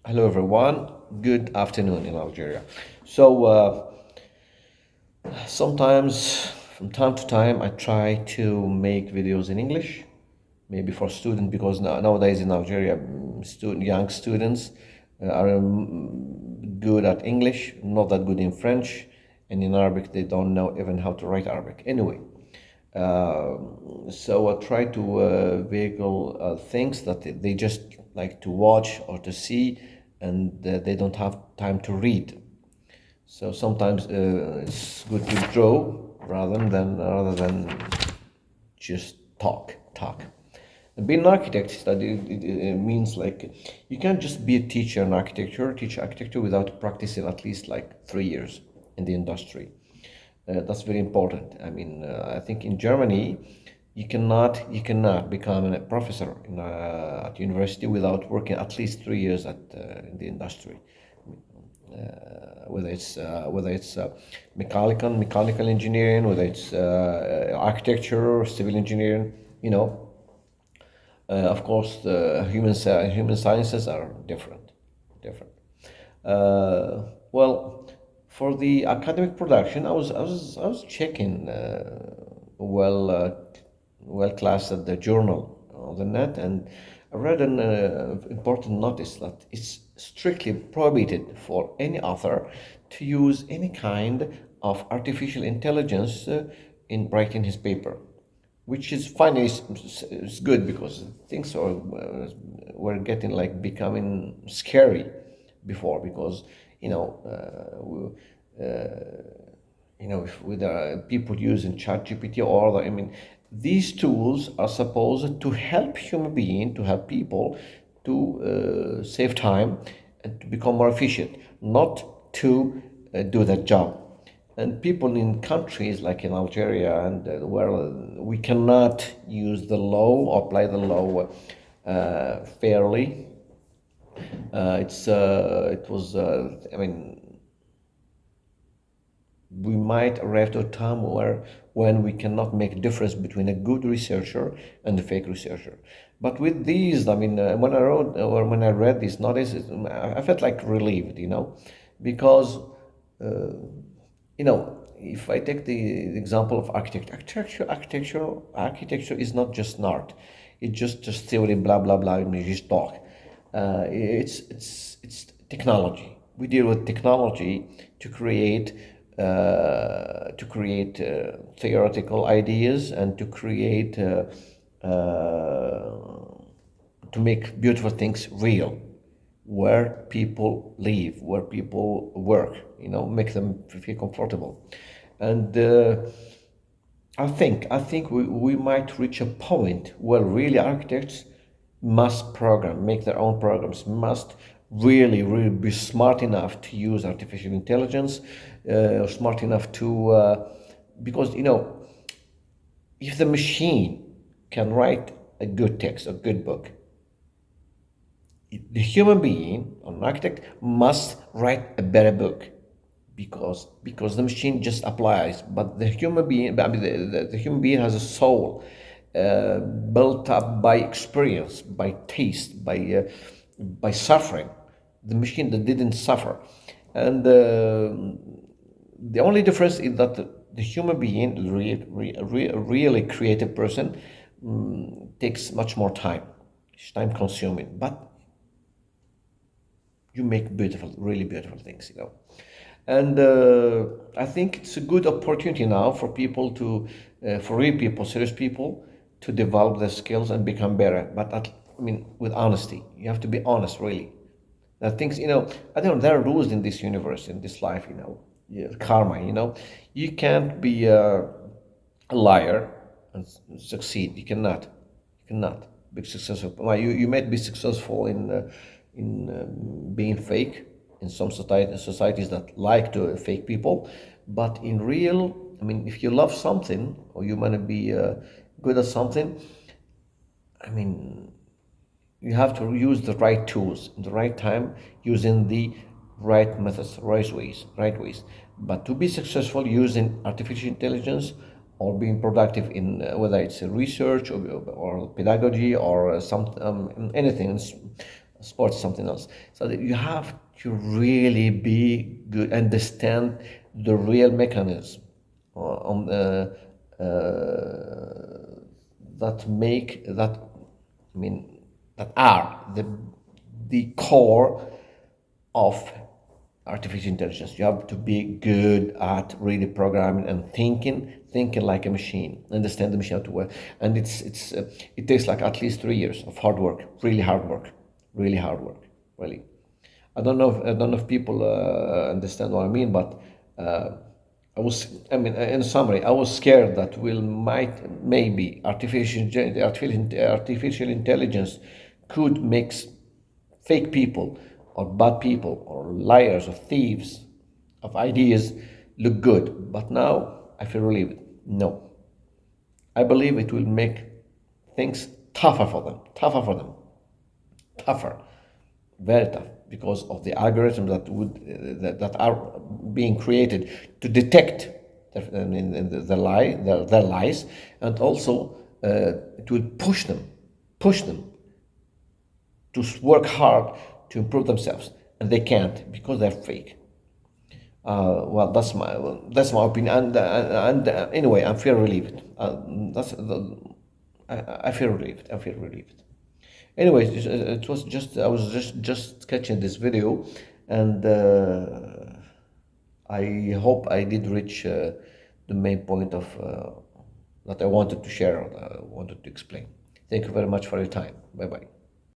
Hello, everyone. Good afternoon in Algeria. So, sometimes, from time to time, I try to make videos in English, maybe for students, because nowadays in Algeria, young students are good at English, not that good in French, and in Arabic, they don't know even how to write Arabic. Anyway, so I try to vehicle things that they just like to watch or to see, and they don't have time to read. So sometimes it's good to draw rather than just talk. And being an architect it means like you can't just be a teacher in architecture, teach architecture without practicing at least like 3 years in the industry. That's very important. I mean, I think in Germany, you cannot become a professor at university without working at least 3 years in the industry. Whether it's mechanical engineering, whether it's architecture, civil engineering, you know. Of course, the human sciences are different. Well, for the academic production, I was checking well classed at the journal on the net, and I read an important notice that it's strictly prohibited for any author to use any kind of artificial intelligence in writing his paper, which is finally is good because things were getting like becoming scary before, because you know if with people using ChatGPT or other, I mean, these tools are supposed to help human being, to help people to save time and to become more efficient, not to do that job. And people in countries like in Algeria and where we cannot use the law or apply the law fairly. It was I mean, we might arrive to a time where when we cannot make a difference between a good researcher and a fake researcher. But with these, I mean, when I wrote or when I read these notices, I felt like relieved, because if I take the example of architecture is not just an art. It's just theory, blah blah blah, and you just talk. It's technology. We deal with technology to create theoretical ideas and to make beautiful things real, where people live, where people work, make them feel comfortable. And I think we might reach a point where really architects must make their own programs, must really be smart enough to use artificial intelligence, smart enough to, because if the machine can write a good text, a good book, the human being, or an architect, must write a better book, because the machine just applies, but the human being, I mean, the human being has a soul built up by experience, by taste, by suffering. The machine that didn't suffer, and the only difference is that the human being, really creative person, takes much more time. It's time consuming, but you make beautiful, really beautiful things. And I think it's a good opportunity now for people for real people, serious people, to develop their skills and become better. But I mean, with honesty, you have to be honest, really. That things, I don't know, there are rules in this universe, in this life, yeah, karma, you can't be a liar and succeed. You cannot be successful. Well, you might be successful in being fake in some societies that like to fake people, but in real, I mean, if you love something or you want to be good at something, I mean, you have to use the right tools in the right time, using the right methods, right ways. But to be successful using artificial intelligence or being productive in whether it's research or pedagogy or anything, Sports is something else. So that you have to really be good, understand the real mechanism on that make that I mean that are the core of artificial intelligence. You have to be good at really programming and thinking like a machine, understand the machine how to work. And it takes like at least 3 years of hard work, really hard work, really hard work, really. I don't know if people understand what I mean, but uh, I mean, in summary, I was scared that maybe artificial intelligence could mix fake people or bad people or liars or thieves of ideas look good. But now I feel relieved. No, I believe it will make things tougher, very tough, because of the algorithms that are being created to detect their lies, and also it will push them to work hard to improve themselves, and they can't because they're fake. Well, that's my opinion, and anyway, I feel relieved. I feel relieved. I feel relieved. Anyways, it was just I was just sketching this video, and I hope I did reach the main point of that I wanted to share, wanted to explain. Thank you very much for your time. Bye bye.